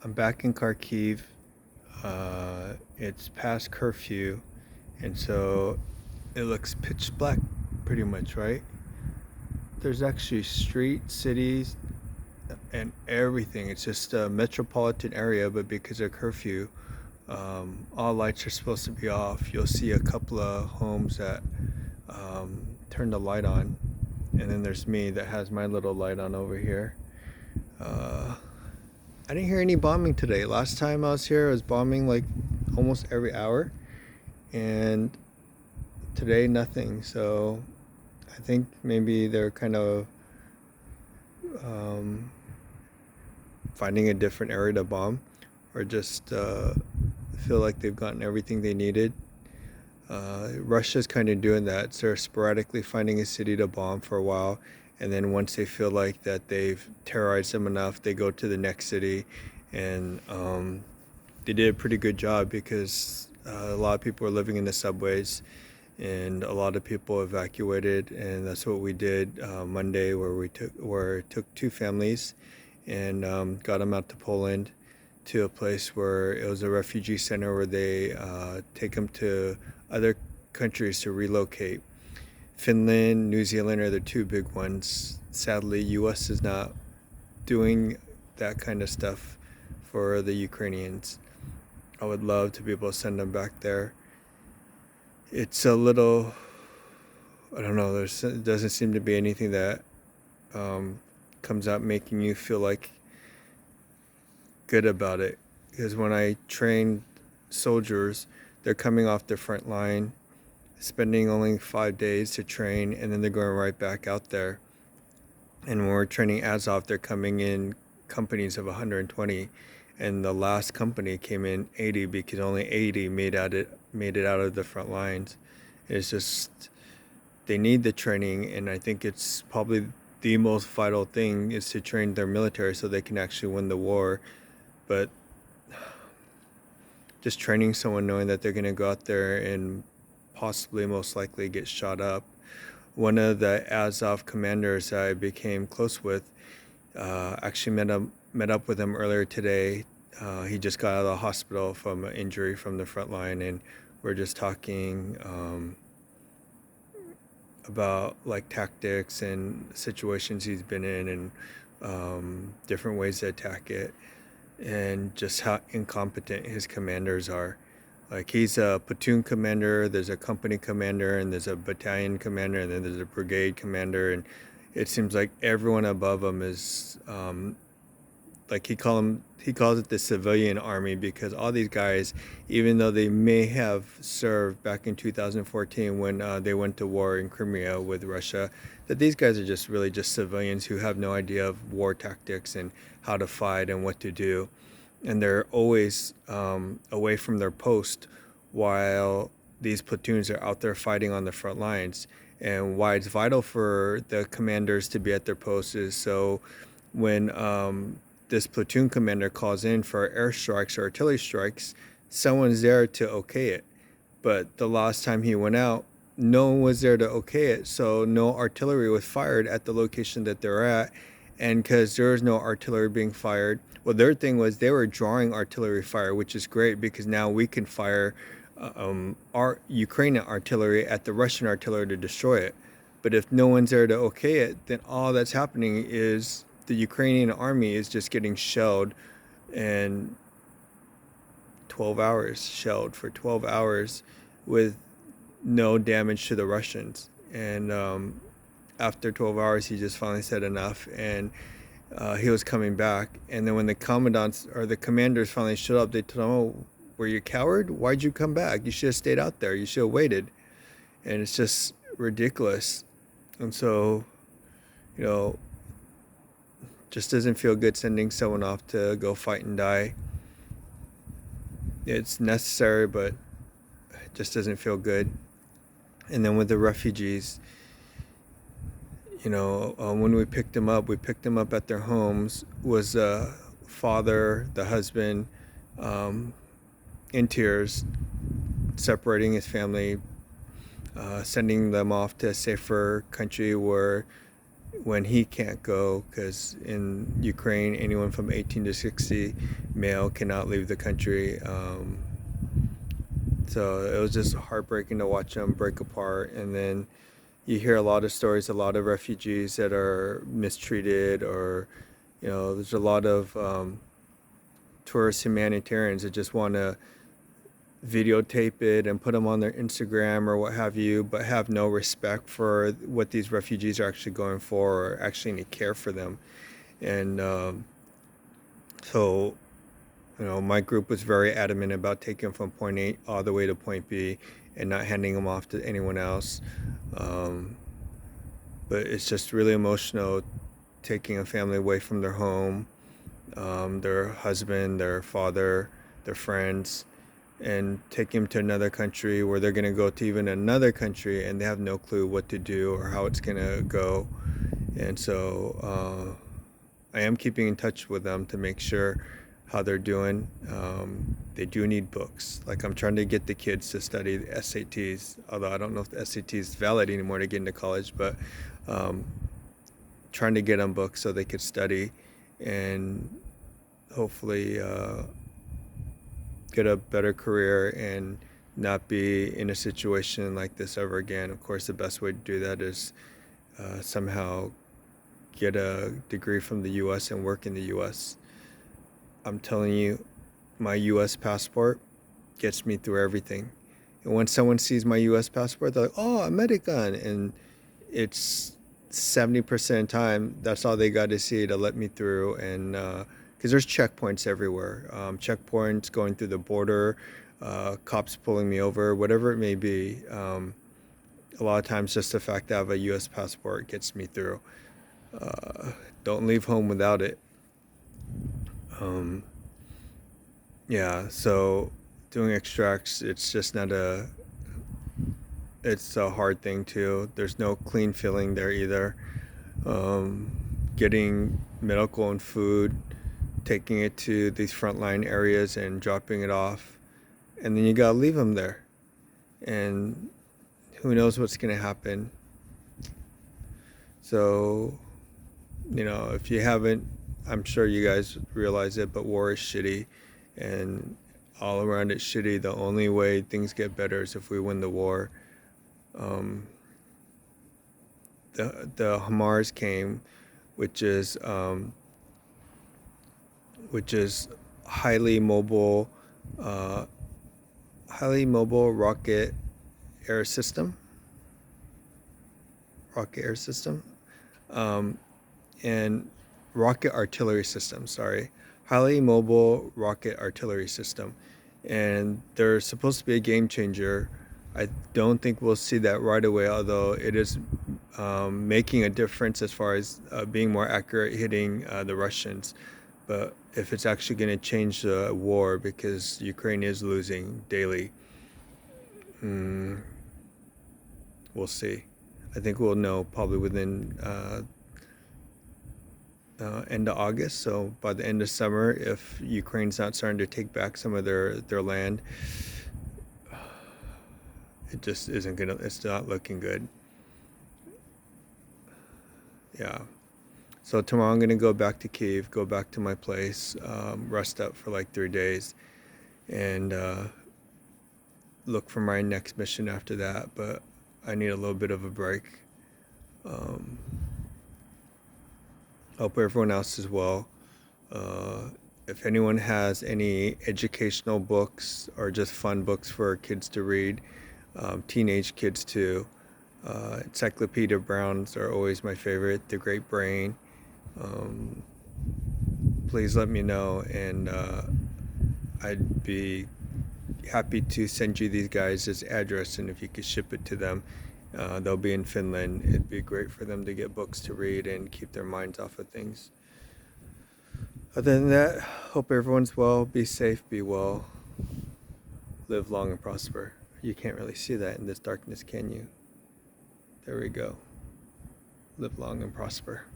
I'm back in Kharkiv. It's past curfew, and so it looks pitch black pretty much, right? There's actually streets, cities, and everything. It's just a metropolitan area, but because of curfew, all lights are supposed to be off. You'll see a couple of homes that turn the light on, and then there's me that has my little light on over here. Uh, I didn't hear any bombing today. Last time I was here, it was bombing like almost every hour, and today nothing. So I think maybe they're kind of um, finding a different area to bomb, or just feel like they've gotten everything they needed. Russia's kind of doing that. So they're sporadically finding a city to bomb for a while, and then once they feel like that they've terrorized them enough, they go to the next city, and they did a pretty good job because a lot of people are living in the subways, and a lot of people evacuated, and that's what we did Monday, where it took two families and got them out to Poland, to a place where it was a refugee center where they take them to other countries to relocate. Finland, New Zealand are the two big ones. Sadly, U.S. is not doing that kind of stuff for the Ukrainians. I would love to be able to send them back there. It's a little, I don't know, there doesn't seem to be anything that um, comes out making you feel like good about it. Because when I train soldiers, they're coming off the front line, spending only 5 days to train, and then they're going right back out there. And when we're training Azov, they're coming in companies of 120, and the last company came in 80 because only 80 made it out of the front lines. It's just they need the training, and I think it's probably the most vital thing is to train their military so they can actually win the war. But just training someone knowing that they're going to go out there and possibly most likely get shot up. One of the Azov commanders that I became close with actually met up with him earlier today. He just got out of the hospital from an injury from the front line, and we're just talking about like tactics and situations he's been in, and different ways to attack it, and just how incompetent his commanders are. Like, he's a platoon commander, there's a company commander, and there's a battalion commander, and then there's a brigade commander, and it seems like everyone above him is like he calls it the civilian army, because all these guys, even though they may have served back in 2014 when they went to war in Crimea with Russia, that these guys are just really just civilians who have no idea of war tactics and how to fight and what to do, and they're always away from their post while these platoons are out there fighting on the front lines. And why it's vital for the commanders to be at their posts is so when this platoon commander calls in for airstrikes or artillery strikes, someone's there to okay it. But the last time he went out, no one was there to okay it, so no artillery was fired at the location that they're at. And because there was no artillery being fired, well, their thing was they were drawing artillery fire, which is great because now we can fire our Ukrainian artillery at the Russian artillery to destroy it. But if no one's there to okay it, then all that's happening is the Ukrainian army is just getting shelled, and 12 hours, shelled for 12 hours with no damage to the Russians. And after 12 hours, he just finally said enough, and he was coming back. And then when the commandants or the commanders finally showed up, they told him, "Oh, were you a coward? Why'd you come back? You should have stayed out there. You should have waited." And it's just ridiculous. And so, you know, just doesn't feel good sending someone off to go fight and die. It's necessary, but it just doesn't feel good. And then with the refugees, when we picked them up at their homes, was the father, the husband, in tears, separating his family, sending them off to a safer country where when he can't go, because in Ukraine, anyone from 18 to 60 male cannot leave the country. So it was just heartbreaking to watch them break apart. And then you hear a lot of stories, a lot of refugees that are mistreated, or there's a lot of tourist humanitarians that just want to videotape it and put them on their Instagram or what have you, but have no respect for what these refugees are actually going for, or actually any care for them. And so, my group was very adamant about taking them from point A all the way to point B and not handing them off to anyone else. But it's just really emotional taking a family away from their home, their husband, their father, their friends, and take them to another country where they're going to go to even another country and they have no clue what to do or how it's going to go. And so I am keeping in touch with them to make sure how they're doing. They do need books. Like, I'm trying to get the kids to study the SATs, although I don't know if the SAT is valid anymore to get into college, but trying to get them books so they could study and hopefully get a better career and not be in a situation like this ever again. Of course, the best way to do that is somehow get a degree from the U.S. and work in the U.S. I'm telling you, my U.S. passport gets me through everything. And when someone sees my U.S. passport, they're like, "Oh, American," and it's 70% of the time that's all they got to see to let me through. And because there's checkpoints everywhere, checkpoints going through the border, cops pulling me over, whatever it may be. A lot of times just the fact that I have a U.S. passport gets me through. Don't leave home without it. Yeah, so doing extracts, it's just not it's a hard thing too. There's no clean filling there either. Getting medical and food, taking it to these frontline areas and dropping it off, and then you gotta leave them there, and who knows what's gonna happen. So, if you haven't, I'm sure you guys realize it, but war is shitty, and all around it's shitty. The only way things get better is if we win the war. The HIMARS came, which is highly mobile rocket air system, and rocket artillery system. Sorry, highly mobile rocket artillery system, and they're supposed to be a game changer. I don't think we'll see that right away, although it is making a difference as far as being more accurate hitting the Russians. But if it's actually going to change the war, because Ukraine is losing daily, we'll see. I think we'll know probably within end of August. So by the end of summer, if Ukraine's not starting to take back some of their land, it just isn't gonna. It's not looking good. Yeah. So tomorrow I'm gonna go back to Kyiv, go back to my place, rest up for like 3 days, and look for my next mission after that. But I need a little bit of a break. Hope everyone else is well. If anyone has any educational books or just fun books for kids to read, teenage kids too, Encyclopedia Browns are always my favorite. The Great Brain. Please let me know, and I'd be happy to send you these guys' address, and if you could ship it to them. They'll be in Finland. It'd be great for them to get books to read and keep their minds off of things. Other than that, hope everyone's well. Be safe, be well. Live long and prosper. You can't really see that in this darkness, can you? There we go. Live long and prosper.